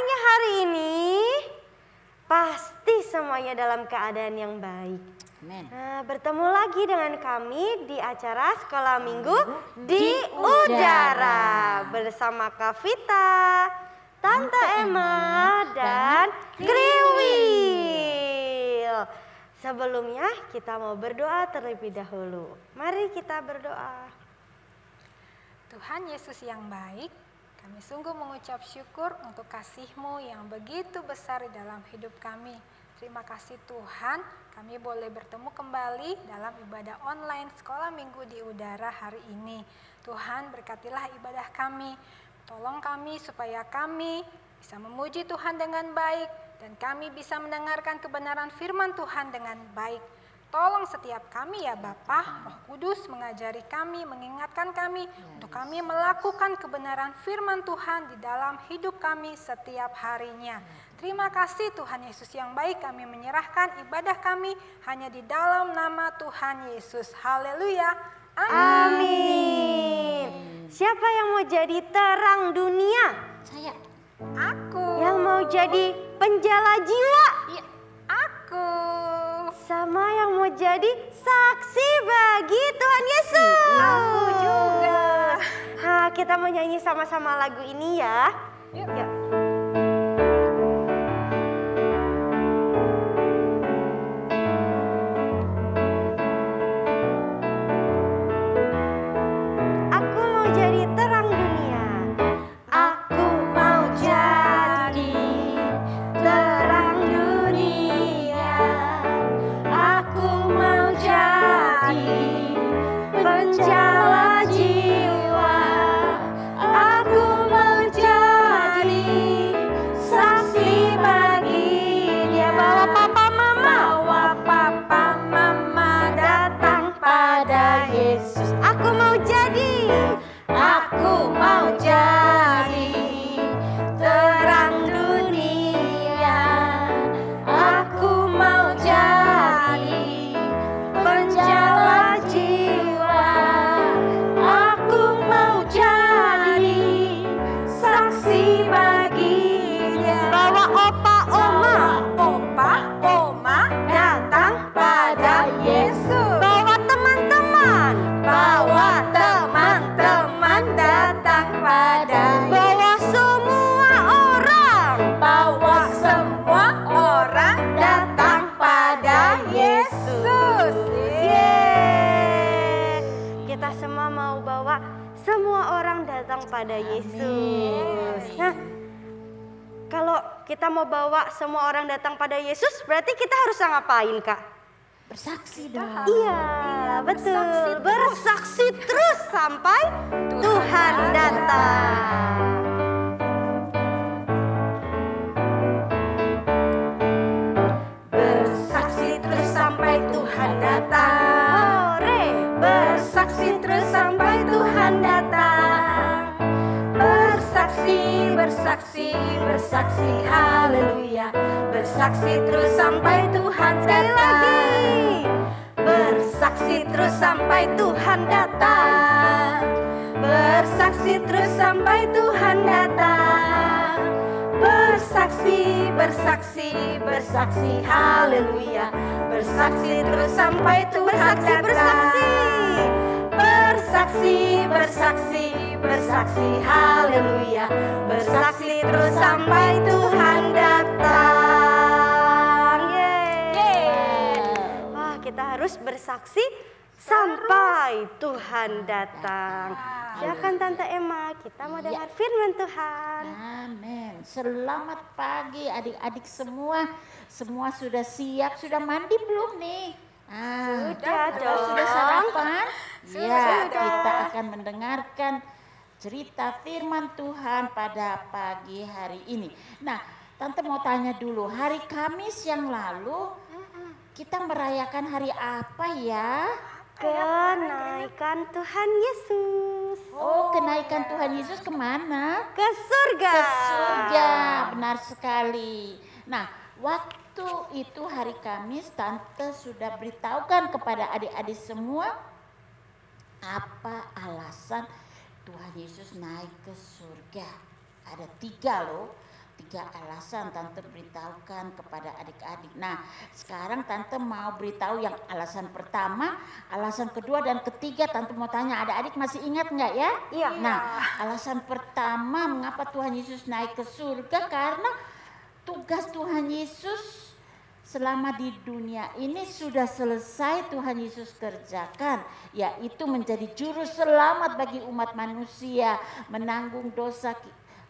semuanya hari ini? Pasti semuanya dalam keadaan yang baik. Amin. Nah, bertemu lagi dengan kami di acara Sekolah Minggu di Udara bersama Kak Vita, Tante Emma, dan Kriwil. Sebelumnya kita mau berdoa terlebih dahulu. Mari kita berdoa. Tuhan Yesus yang baik, kami sungguh mengucap syukur untuk kasih-Mu yang begitu besar di dalam hidup kami. Terima kasih Tuhan, kami boleh bertemu kembali dalam ibadah online Sekolah Minggu di Udara hari ini. Tuhan berkatilah ibadah kami, tolong kami supaya kami bisa memuji Tuhan dengan baik dan kami bisa mendengarkan kebenaran firman Tuhan dengan baik. Tolong setiap kami ya Bapa, Roh Kudus mengajari kami, mengingatkan kami untuk kami melakukan kebenaran firman Tuhan di dalam hidup kami setiap harinya. Terima kasih Tuhan Yesus yang baik, kami menyerahkan ibadah kami hanya di dalam nama Tuhan Yesus. Haleluya. Amin. Siapa yang mau jadi terang dunia? Saya. Aku. Yang mau jadi penjala jiwa? Ya, aku. Sama yang mau jadi saksi bagi Tuhan Yesus. Aku juga. Nah, kita mau nyanyi sama-sama lagu ini ya. Yuk. Yuk. Aku mau jadi terang dunia. Aku mau jadi terang dunia. Aku mau jadi penjala jiwa. Aku mau jadi saksi bagi Dia. Bawa papa mama datang pada Yesus. Aku mau jadi terang dunia. Aku mau jadi penjala jiwa. Aku mau jadi saksi bagi Dia. Bawa opa oma datang pada Yesus. Bawa teman-teman datang pada Yesus. Bawa semua orang datang pada Yesus. Yeay. Kita semua mau bawa semua orang datang pada Yesus. Nah, kalau kita mau bawa semua orang datang pada Yesus, berarti kita harus ngapain, Kak? Bersaksi dong. Iya, betul. Bersaksi terus sampai Tuhan datang. Bersaksi terus sampai Tuhan datang. Bersaksi terus sampai Tuhan datang. Bersaksi, haleluya. Bersaksi terus sampai Tuhan datang. Bersaksi terus sampai Tuhan datang. Bersaksi terus sampai Tuhan datang. Bersaksi, haleluya. Bersaksi terus sampai Tuhan datang. Bersaksi, haleluya. Bersaksi terus sampai Tuhan datang. Yeay. Wah, kita harus bersaksi sampai Tuhan datang. Silakan Tante Emma, kita mau dengar firman Tuhan. Amin. Selamat pagi adik-adik semua. Semua sudah siap, sudah mandi belum nih? Sudah dong. Sudah sarapan? Sudah. Kita akan mendengarkan cerita firman Tuhan pada pagi hari ini. Nah, Tante mau tanya dulu, hari Kamis yang lalu kita merayakan hari apa ya? Kenaikan Tuhan Yesus. Oh, kenaikan Tuhan Yesus kemana? Ke surga. Ke surga, benar sekali. Nah, waktu itu hari Kamis Tante sudah beritahukan kepada adik-adik semua apa alasan Tuhan Yesus naik ke surga. Ada 3 3 alasan Tante beritahukan kepada adik-adik. Nah, sekarang Tante mau beritahu yang alasan pertama, alasan kedua, dan ketiga. Tante mau tanya, adik-adik masih ingat nggak ya? Iya. Nah, alasan pertama mengapa Tuhan Yesus naik ke surga, karena tugas Tuhan Yesus selama di dunia ini sudah selesai Tuhan Yesus kerjakan, yaitu menjadi juru selamat bagi umat manusia, menanggung dosa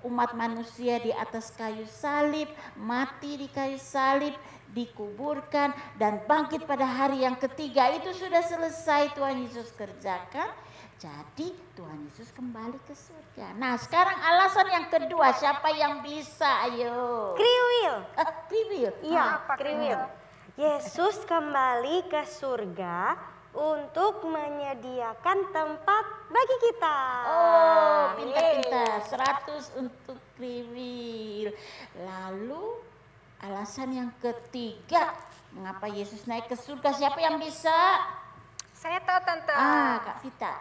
umat manusia di atas kayu salib, mati di kayu salib, dikuburkan, dan bangkit pada hari yang ketiga. Itu sudah selesai Tuhan Yesus kerjakan. Jadi Tuhan Yesus kembali ke surga. Nah, sekarang alasan yang kedua, siapa yang bisa? Ayo. Kriwil. Kriwil. Iya, kriwil. Yesus kembali ke surga untuk menyediakan tempat bagi kita. Oh, pintar-pintar. 100 untuk kriwil. Lalu alasan yang ketiga, mengapa Yesus naik ke surga? Siapa yang bisa? Saya tahu, Tante. Kak Vita.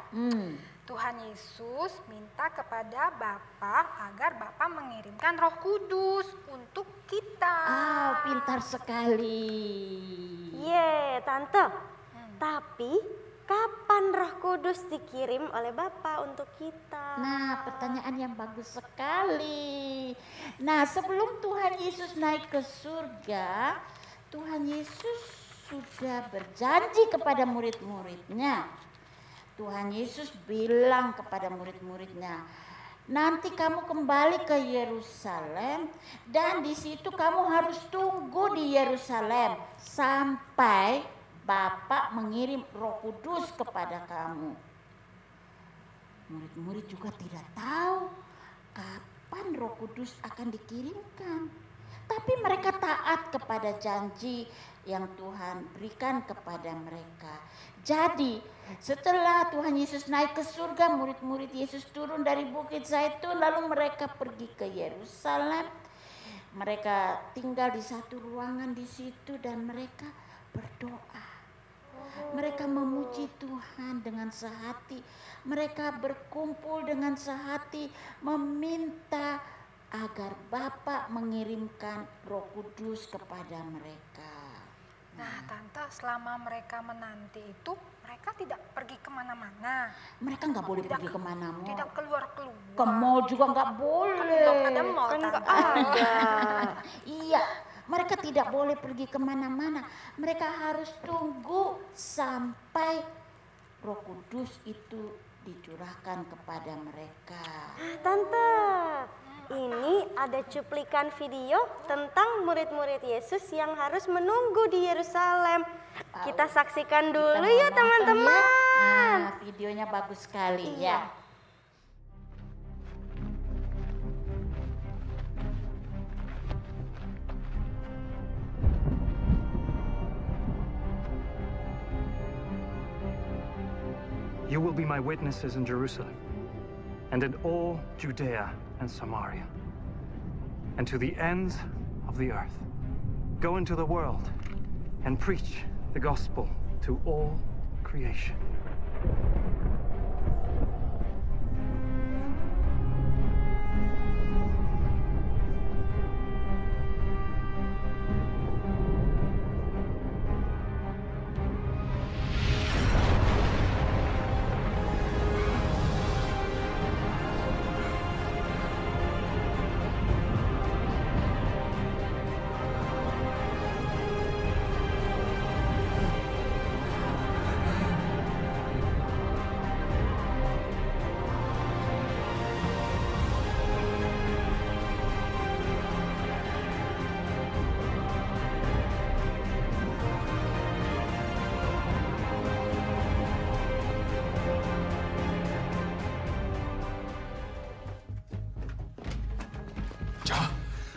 Tuhan Yesus minta kepada Bapa agar Bapa mengirimkan Roh Kudus untuk kita. Pintar sekali. Tante. Tapi kapan Roh Kudus dikirim oleh Bapa untuk kita? Nah, pertanyaan yang bagus sekali. Nah, sebelum Tuhan Yesus naik ke surga, Tuhan Yesus sudah berjanji kepada murid-muridnya. Tuhan Yesus bilang kepada murid-muridnya, nanti kamu kembali ke Yerusalem dan di situ kamu harus tunggu di Yerusalem sampai Bapa mengirim Roh Kudus kepada kamu. Murid-murid juga tidak tahu kapan Roh Kudus akan dikirimkan. Tapi mereka taat kepada janji yang Tuhan berikan kepada mereka. Jadi setelah Tuhan Yesus naik ke surga, murid-murid Yesus turun dari Bukit Zaitun, lalu mereka pergi ke Yerusalem. Mereka tinggal di satu ruangan di situ dan mereka berdoa. Mereka memuji Tuhan dengan sehati. Mereka berkumpul dengan sehati meminta agar Bapa mengirimkan Roh Kudus kepada mereka. Nah, Tante, selama mereka menanti itu, mereka tidak pergi kemana-mana. Mereka nggak boleh pergi kemana-mana. Tidak keluar-keluar. Ke mall juga nggak boleh. Belum ada mall, Kan nggak Tante. ada. Iya, mereka tidak boleh pergi kemana-mana. Mereka harus tunggu sampai Roh Kudus itu dicurahkan kepada mereka. Tante, ini ada cuplikan video tentang murid-murid Yesus yang harus menunggu di Yerusalem. Kita saksikan dulu ya teman-teman. Nah, videonya bagus sekali ya. You will be my witnesses in Jerusalem and in all Judea and Samaria and to the ends of the earth. Go into the world and preach the gospel to all creation.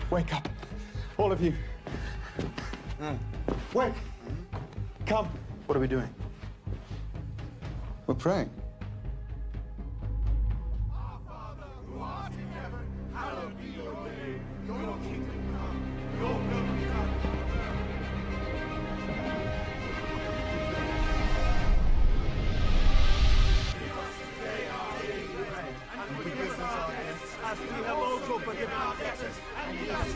Wake up, all of you. Wake. Come. What are we doing? We're praying. As we have also forgiven our debtors, and lead us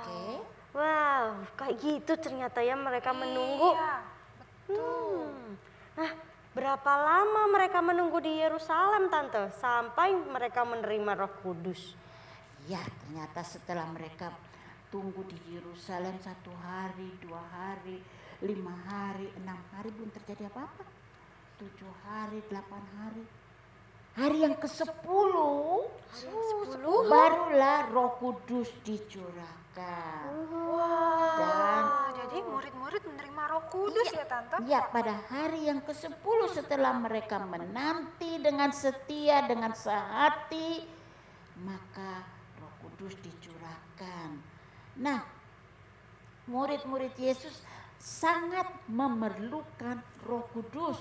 Oke. Wow, kayak gitu ternyata ya mereka menunggu. Iya, betul. Nah, berapa lama mereka menunggu di Yerusalem, Tante? Sampai mereka menerima Roh Kudus. Ya, ternyata setelah mereka tunggu di Yerusalem 1 hari, 2 hari, 5 hari, 6 hari belum terjadi apa-apa. 7 hari, 8 hari. Hari yang ke-10 barulah Roh Kudus dicurahkan. Dan Jadi murid-murid menerima Roh Kudus ya Tante? ya, pada hari yang ke-10 setelah mereka menanti dengan setia, dengan sehati, maka Roh Kudus dicurahkan. Nah, murid-murid Yesus sangat memerlukan Roh Kudus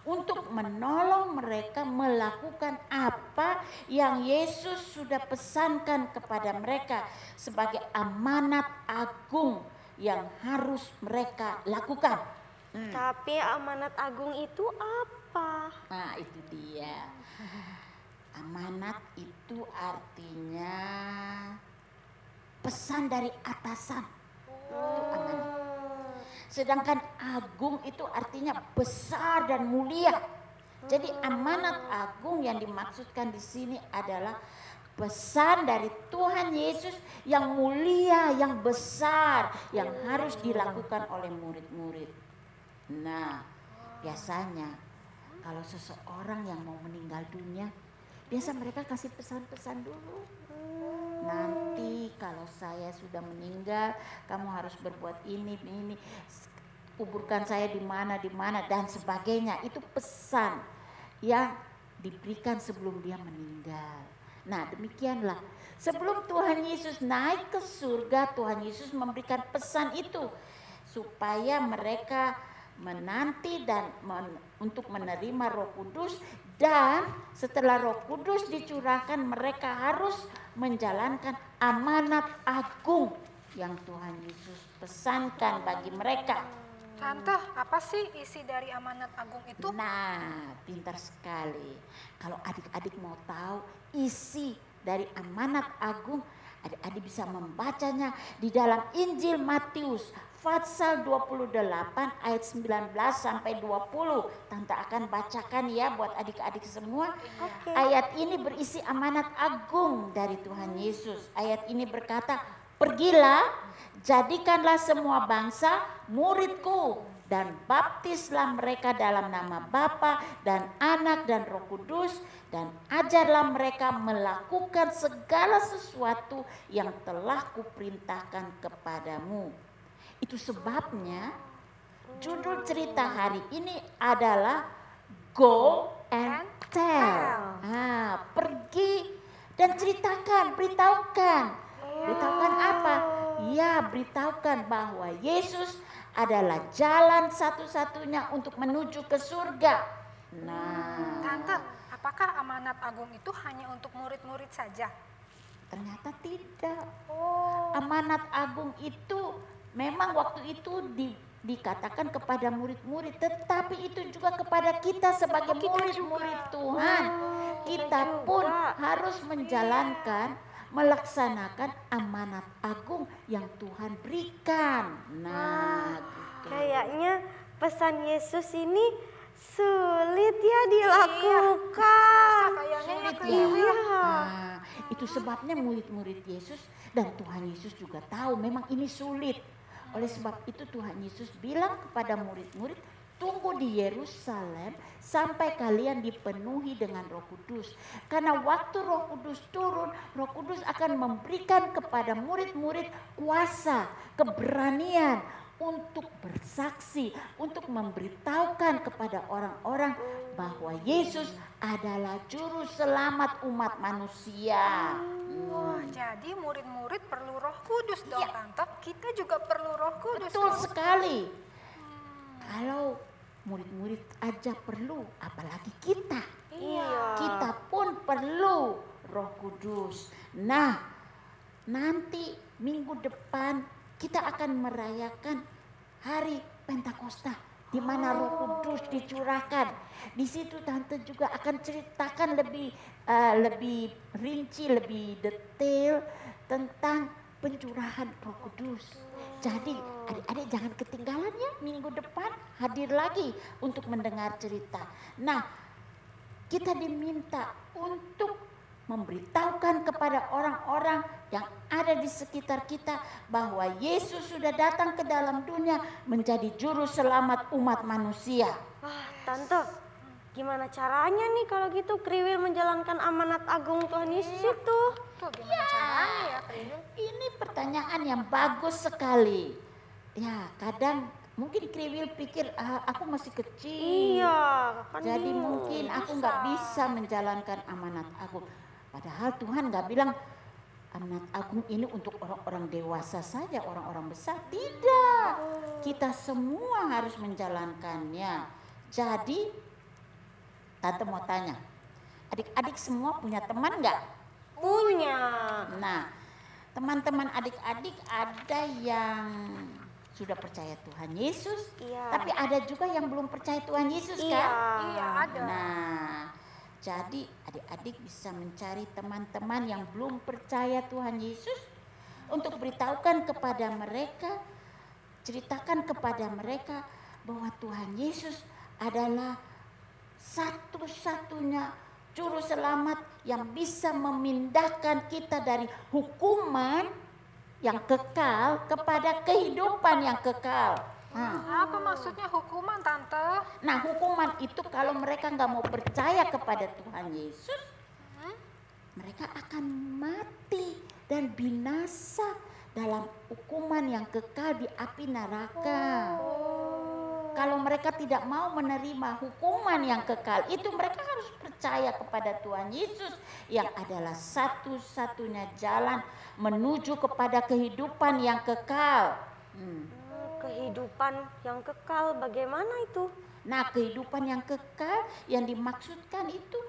untuk menolong mereka melakukan apa yang Yesus sudah pesankan kepada mereka sebagai amanat agung yang harus mereka lakukan. Tapi amanat agung itu apa? Nah, itu dia. Amanat itu artinya pesan dari atasan. Itu amanat. Sedangkan agung itu artinya besar dan mulia. Jadi amanat agung yang dimaksudkan di sini adalah pesan dari Tuhan Yesus yang mulia, yang besar, yang harus dilakukan oleh murid-murid. Nah, biasanya kalau seseorang yang mau meninggal dunia, biasa mereka kasih pesan-pesan dulu. Nanti kalau saya sudah meninggal, kamu harus berbuat ini, kuburkan saya di mana, dan sebagainya. Itu pesan yang diberikan sebelum dia meninggal. Nah, demikianlah. Sebelum Tuhan Yesus naik ke surga, Tuhan Yesus memberikan pesan itu supaya mereka menanti dan untuk menerima Roh Kudus, dan setelah Roh Kudus dicurahkan mereka harus menjalankan amanat agung yang Tuhan Yesus pesankan bagi mereka. Tante, apa sih isi dari amanat agung itu? Nah, pintar sekali. Kalau adik-adik mau tahu isi dari amanat agung, adik-adik bisa membacanya di dalam Injil Matius pasal 28 ayat 19 sampai 20. Tante akan bacakan ya buat adik-adik semua. Ayat ini berisi amanat agung dari Tuhan Yesus. Ayat ini berkata, "Pergilah, jadikanlah semua bangsa muridku dan baptislah mereka dalam nama Bapa dan Anak dan Roh Kudus, dan ajarlah mereka melakukan segala sesuatu yang telah kuperintahkan kepadamu." Itu sebabnya judul cerita hari ini adalah Go and Tell. Pergi dan ceritakan, beritahukan. Beritahukan apa? Ya, beritahukan bahwa Yesus adalah jalan satu-satunya untuk menuju ke surga. Nah, Tante, apakah amanat agung itu hanya untuk murid-murid saja? ternyata tidak. Amanat agung itu memang waktu itu dikatakan kepada murid-murid, tetapi itu juga kepada kita sebagai murid-murid Tuhan. Kita pun harus menjalankan, melaksanakan amanat agung yang Tuhan berikan. Nah, gitu. Kayaknya pesan Yesus ini sulit ya dilakukan. Kayaknya Ya. Nah, itu sebabnya murid-murid Yesus dan Tuhan Yesus juga tahu memang ini sulit. Oleh sebab itu Tuhan Yesus bilang kepada murid-murid, tunggu di Yerusalem sampai kalian dipenuhi dengan Roh Kudus. Karena waktu Roh Kudus turun, Roh Kudus akan memberikan kepada murid-murid kuasa, keberanian untuk bersaksi, untuk memberitahukan kepada orang-orang bahwa Yesus adalah juru selamat umat manusia. Wah, jadi murid-murid perlu Roh Kudus dong, Ya. Tante. Kita juga perlu Roh Kudus. Betul dong. sekali. Kalau murid-murid aja perlu, apalagi kita. Iya. Kita pun perlu Roh Kudus. Nah, nanti minggu depan kita akan merayakan hari Pentakosta, di mana Roh Kudus dicurahkan. Di situ Tante juga akan ceritakan lebih rinci, lebih detail tentang pencurahan Roh Kudus. Jadi adik-adik jangan ketinggalan ya, minggu depan hadir lagi untuk mendengar cerita. Nah, kita diminta untuk memberitahukan kepada orang-orang yang ada di sekitar kita bahwa Yesus sudah datang ke dalam dunia menjadi juru selamat umat manusia. Wah, Tante, gimana caranya nih kalau gitu Kriwil menjalankan amanat agung Tuhan Yesus itu? Tuh, gimana caranya ya, Kriwil? Ini pertanyaan yang bagus sekali. Ya, kadang mungkin Kriwil pikir aku masih kecil. Iya, kan Jadi bingung. mungkin aku nggak bisa menjalankan amanat agung. Padahal Tuhan nggak bilang amanat agung ini untuk orang-orang dewasa saja, orang-orang besar. Tidak, kita semua harus menjalankannya. Jadi, Tante mau tanya, adik-adik semua punya teman nggak? Punya. Nah, teman-teman adik-adik ada yang sudah percaya Tuhan Yesus, Iya. tapi ada juga yang belum percaya Tuhan Yesus Iya. kan? Iya, ada. Nah, jadi adik-adik bisa mencari teman-teman yang belum percaya Tuhan Yesus untuk beritahukan kepada mereka, ceritakan kepada mereka bahwa Tuhan Yesus adalah satu-satunya juru selamat yang bisa memindahkan kita dari hukuman yang kekal kepada kehidupan yang kekal. Apa maksudnya hukuman, Tante? Nah, hukuman itu kalau mereka nggak mau percaya kepada Tuhan Yesus, mereka akan mati dan binasa dalam hukuman yang kekal di api neraka. Kalau mereka tidak mau menerima hukuman yang kekal itu, mereka harus percaya kepada Tuhan Yesus yang adalah satu-satunya jalan menuju kepada kehidupan yang kekal. Kehidupan yang kekal bagaimana itu? Nah, kehidupan yang kekal yang dimaksudkan itu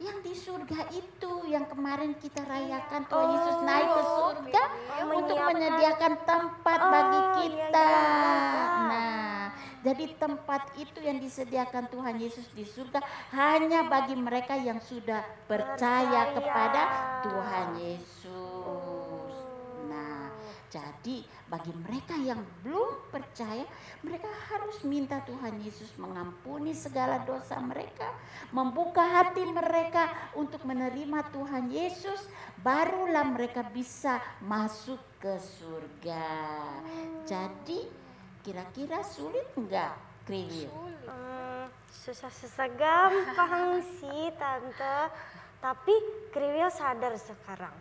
yang di surga itu, yang kemarin kita rayakan Tuhan Yesus naik ke surga untuk menyediakan tempat bagi kita. Nah, jadi tempat itu yang disediakan Tuhan Yesus di surga hanya bagi mereka yang sudah percaya kepada Tuhan Yesus. Nah, jadi bagi mereka yang belum percaya, mereka harus minta Tuhan Yesus mengampuni segala dosa mereka, membuka hati mereka untuk menerima Tuhan Yesus, barulah mereka bisa masuk ke surga. Jadi kira-kira sulit enggak, Kriwil? Susah-susah gampang sih, Tante. Tapi Kriwil sadar sekarang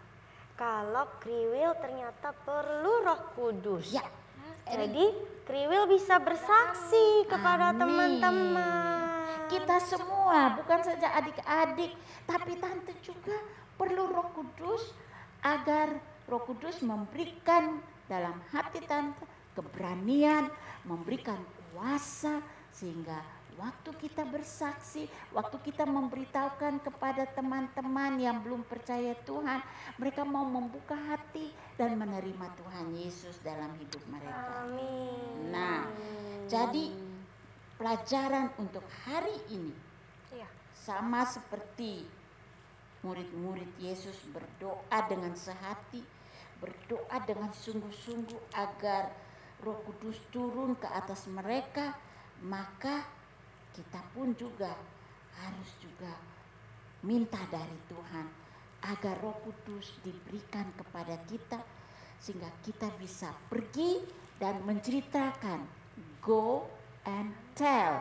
kalau Kriwil ternyata perlu Roh Kudus. Ya. Jadi Kriwil bisa bersaksi kepada Amin. teman-teman. Kita semua, bukan saja adik-adik, tapi Tante juga perlu Roh Kudus agar Roh Kudus memberikan dalam hati Tante keberanian, memberikan kuasa sehingga waktu kita bersaksi, waktu kita memberitahukan kepada teman-teman yang belum percaya Tuhan, mereka mau membuka hati dan menerima Tuhan Yesus dalam hidup mereka. Amin. Nah, jadi pelajaran untuk hari ini Iya. sama seperti murid-murid Yesus berdoa dengan sehati, berdoa dengan sungguh-sungguh agar Roh Kudus turun ke atas mereka, maka kita pun juga harus juga minta dari Tuhan agar Roh Kudus diberikan kepada kita sehingga kita bisa pergi dan menceritakan, go and tell.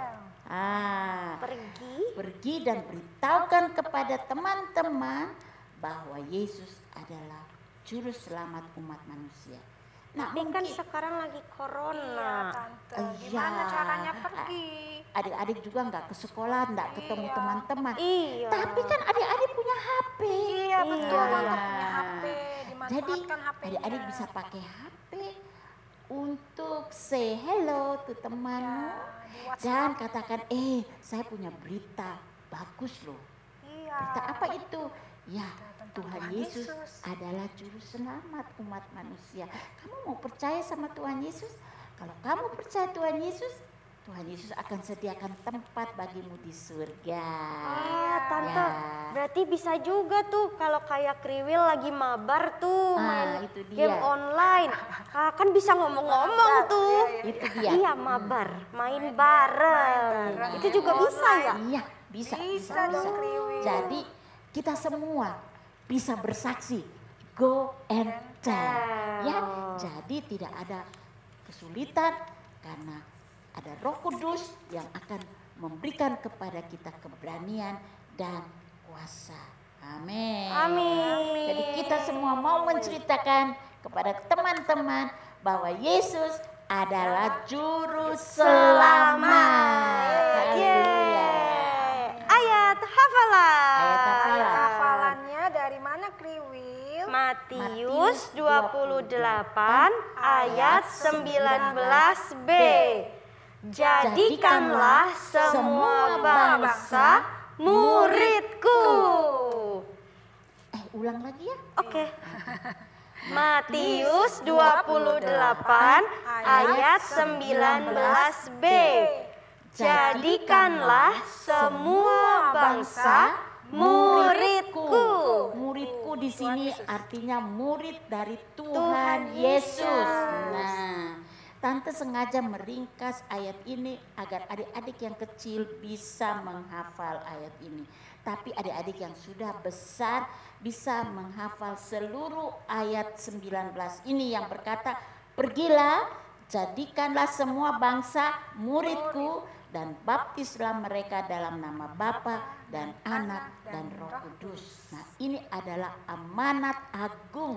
Pergi. Pergi dan beritahukan kepada teman-teman bahwa Yesus adalah juru selamat umat manusia. Nah, Tapi kan mungkin sekarang lagi Iya, corona. Tante. Iya. Gimana caranya pergi? adik-adik juga nggak ke sekolah, nggak ketemu Iya. teman-teman. Iya. Tapi kan adik-adik punya HP. Iya, betul. Iya. Tante punya HP. Jadi Dimanfaatkan HP-nya. adik-adik bisa pakai HP untuk say hello to temanmu. di WhatsApp. Dan katakan, saya punya berita bagus loh. Iya. Berita apa itu? Ya, tentang Tuhan Tuhan Yesus Yesus. adalah juru selamat umat manusia. Kamu mau percaya sama Tuhan Yesus? Kalau kamu percaya Tuhan Yesus akan sediakan tempat bagimu di surga. Tante, Ya. berarti bisa juga tuh kalau kayak Kriwil lagi mabar tuh main Itu dia. game online. Kan bisa ngomong-ngomong tuh. Itu dia. Iya, mabar, main bareng. bareng. Itu juga bisa ya? Iya, bisa. Bisa dong, Kriwil. Jadi kita semua bisa bersaksi, go and tell. Ya, jadi tidak ada kesulitan karena ada Roh Kudus yang akan memberikan kepada kita keberanian dan kuasa. Amin. Amin. Jadi kita semua mau menceritakan kepada teman-teman bahwa Yesus adalah juru selamat. Yeay. Ayat hafalan. Ayat hafalan. Hafalannya dari mana, Kriwil? Matius 28 ayat 19b. Jadikanlah semua bangsa muridku. Ulang lagi ya. Oke. Matius 28 ayat 19b. Jadikanlah semua bangsa muridku. Muridku di sini artinya murid dari Tuhan Yesus. Nah, Tante sengaja meringkas ayat ini agar adik-adik yang kecil bisa menghafal ayat ini. Tapi adik-adik yang sudah besar bisa menghafal seluruh ayat 19 ini yang berkata, pergilah, jadikanlah semua bangsa muridku dan baptislah mereka dalam nama Bapa dan Anak dan Roh Kudus. Nah, ini adalah amanat agung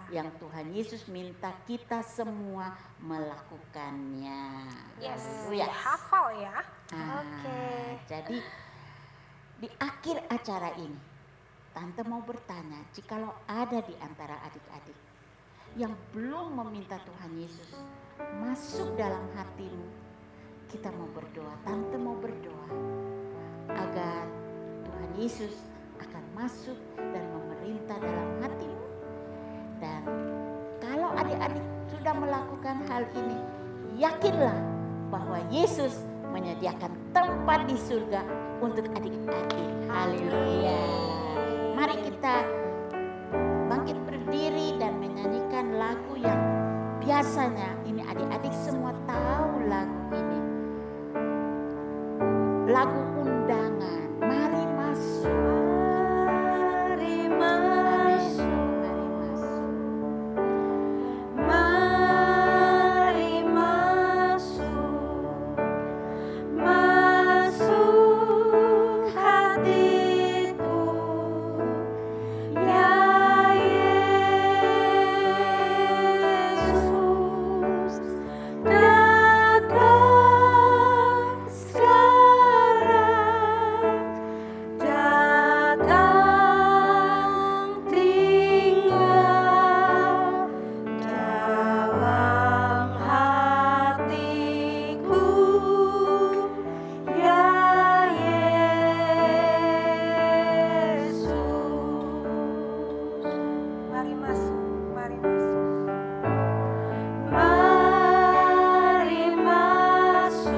yang Tuhan Yesus minta kita semua melakukannya. Yes, Haleluya. hafal ya. Jadi di akhir acara ini, Tante mau bertanya, jikalau ada di antara adik-adik yang belum meminta Tuhan Yesus masuk dalam hatimu, kita mau berdoa. Tante mau berdoa agar Tuhan Yesus akan masuk dan memerintah dalam hatimu. Dan kalau adik-adik sudah melakukan hal ini, yakinlah bahwa Yesus menyediakan tempat di surga untuk adik-adik. Haleluya. Mari kita bangkit berdiri dan menyanyikan lagu yang biasanya ini adik-adik semua tahu lagu ini. Lagu undangan. Mari masuk. Mari masuk. Mari masuk. Masuk hatiku. Ya Yesus, datang sekarang, datang tinggal dalam hatiku. Ya Yesus. Mari masuk, mari masuk. Mari masuk.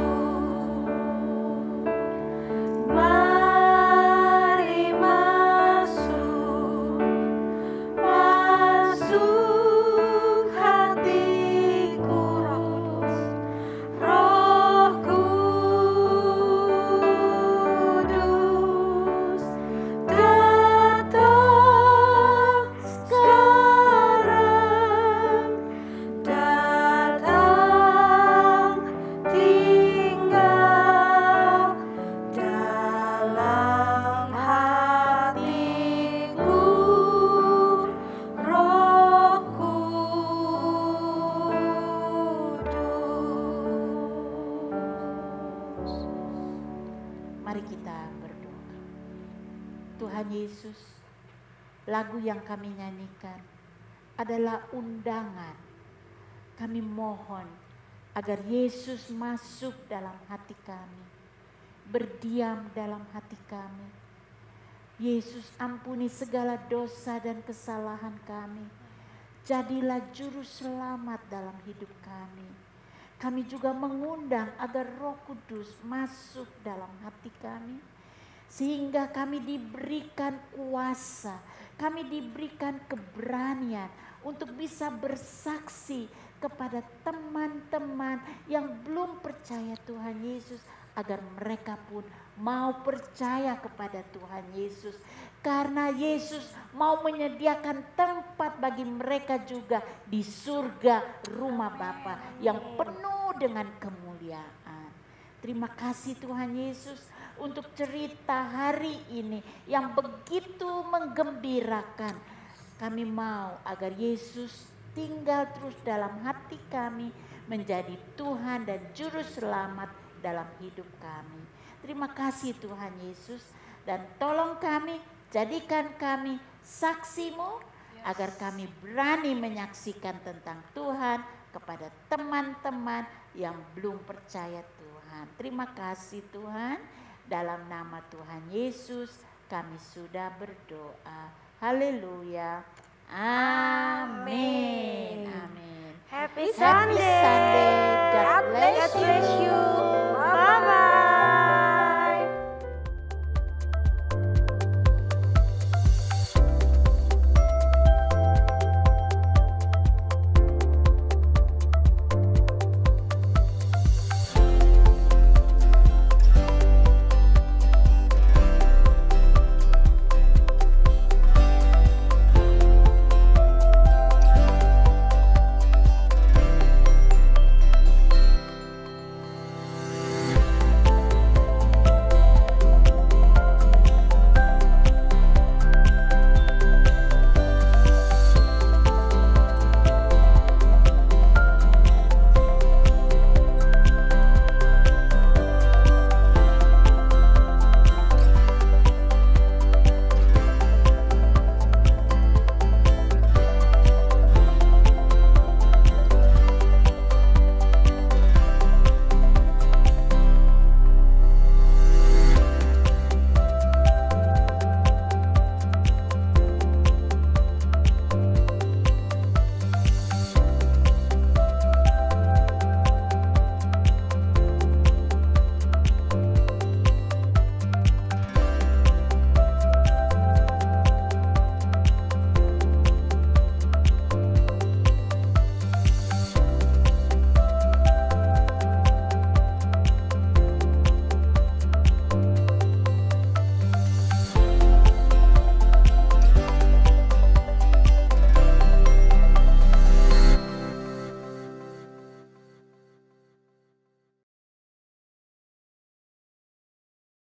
Mari masuk. Masuk hatiku, Roh Kudus, datang sekarang, Yesus, lagu yang kami nyanyikan adalah undangan. Kami mohon agar Yesus masuk dalam hati kami, berdiam dalam hati kami. Yesus, ampuni segala dosa dan kesalahan kami. Jadilah juru selamat dalam hidup kami. Kami juga mengundang agar Roh Kudus masuk dalam hati kami, sehingga kami diberikan kuasa, kami diberikan keberanian untuk bisa bersaksi kepada teman-teman yang belum percaya Tuhan Yesus, agar mereka pun mau percaya kepada Tuhan Yesus. Karena Yesus mau menyediakan tempat bagi mereka juga di surga rumah Bapa yang penuh dengan kemuliaan. Terima kasih Tuhan Yesus untuk cerita hari ini yang begitu menggembirakan. Kami mau agar Yesus tinggal terus dalam hati kami, menjadi Tuhan dan Juru Selamat dalam hidup kami. Terima kasih Tuhan Yesus, dan tolong kami, jadikan kami saksi-Mu, agar kami berani menyaksikan tentang Tuhan kepada teman-teman yang belum percaya Tuhan. Terima kasih Tuhan, dalam nama Tuhan Yesus kami sudah berdoa. Haleluya. Amin. Amin. Happy Sunday.